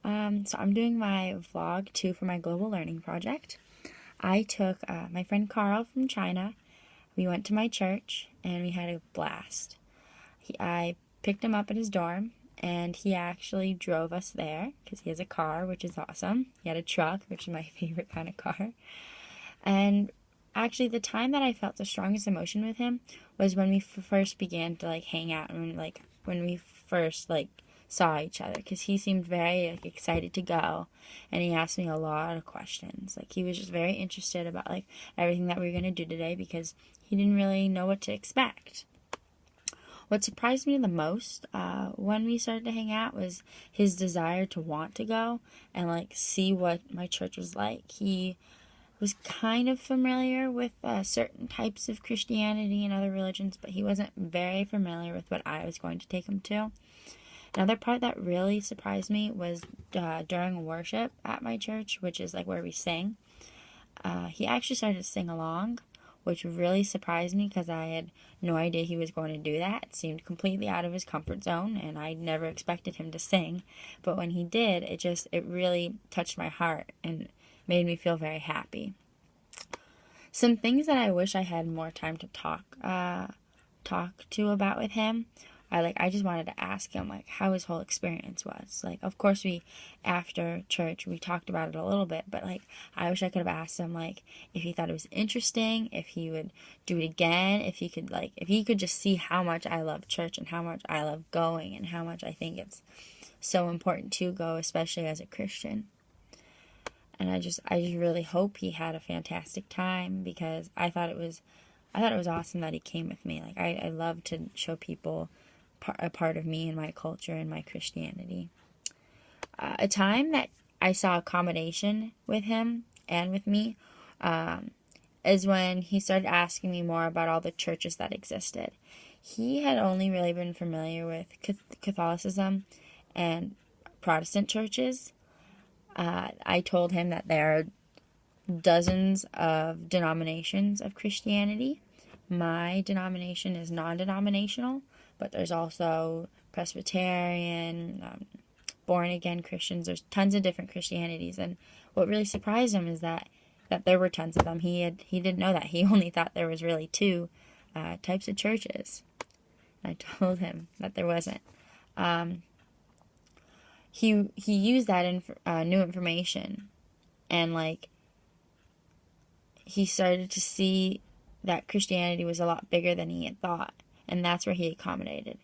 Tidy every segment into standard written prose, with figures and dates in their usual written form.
So I'm doing my vlog 2 for my global learning project. I took my friend Carl from China. We went to my church and we had a blast. I picked him up at his dorm and he actually drove us there because he has a car, which is awesome. He had a truck, which is my favorite kind of car. And actually, the time that I felt the strongest emotion with him was when we first began to hang out, and when we first saw each other, because he seemed very excited to go, and he asked me a lot of questions. He was just very interested about everything that we were going to do today, because he didn't really know what to expect. What surprised me the most when we started to hang out was his desire to want to go and see what my church was like. He was kind of familiar with certain types of Christianity and other religions, but he wasn't very familiar with what I was going to take him to. Another part that really surprised me was during worship at my church, which is where we sing. He actually started to sing along, which really surprised me because I had no idea he was going to do that. It seemed completely out of his comfort zone, and I never expected him to sing. But when he did, it really touched my heart and made me feel very happy. Some things that I wish I had more time to talk to about with him. I just wanted to ask him how his whole experience was. Of course after church we talked about it a little bit, but I wish I could have asked him if he thought it was interesting, if he would do it again, if he could just see how much I love church and how much I love going and how much I think it's so important to go, especially as a Christian. And I just really hope he had a fantastic time, because I thought it was awesome that he came with me. I love to show people a part of me and my culture and my Christianity. A time that I saw accommodation with him and with me is when he started asking me more about all the churches that existed. He had only really been familiar with Catholicism and Protestant churches. I told him that there are dozens of denominations of Christianity. My denomination is non-denominational, but there's also Presbyterian, born-again Christians. There's tons of different Christianities, and what really surprised him is that there were tons of them. He didn't know that. He only thought there was really 2 types of churches. I told him that there wasn't. He used that new information, and he started to see that Christianity was a lot bigger than he had thought, and that's where he accommodated.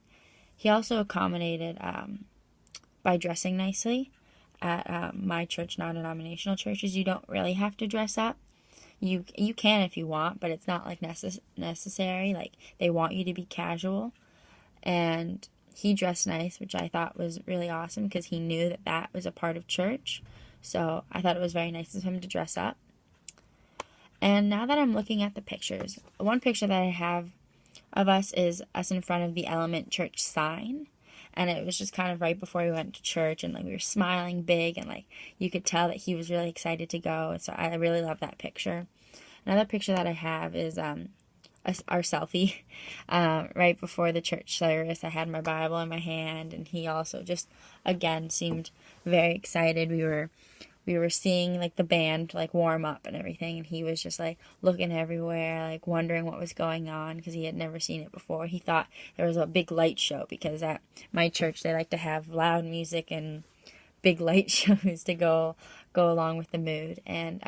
He also accommodated by dressing nicely. At my church, non-denominational churches, you don't really have to dress up. You can if you want, but it's not necessary. They want you to be casual, and he dressed nice, which I thought was really awesome because he knew that was a part of church. So I thought it was very nice of him to dress up. And now that I'm looking at the pictures, one picture that I have of us is us in front of the Element Church sign. And it was just kind of right before we went to church, and we were smiling big, and you could tell that he was really excited to go. So I really love that picture. Another picture that I have is our selfie right before the church service. I had my Bible in my hand, and he also just again seemed very excited. We were seeing the band warm up and everything, and he was just looking everywhere, wondering what was going on because he had never seen it before. He thought there was a big light show, because at my church they like to have loud music and big light shows to go along with the mood. And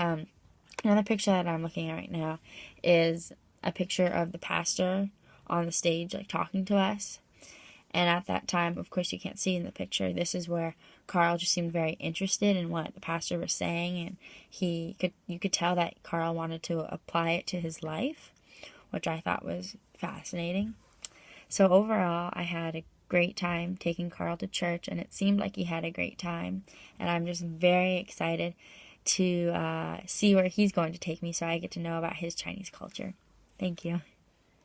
another picture that I'm looking at right now is a picture of the pastor on the stage talking to us. And at that time, of course you can't see in the picture, this is where Carl just seemed very interested in what the pastor was saying, and you could tell that Carl wanted to apply it to his life, which I thought was fascinating. So overall, I had a great time taking Carl to church, and it seemed like he had a great time, and I'm just very excited to see where he's going to take me, so I get to know about his Chinese culture. Thank you.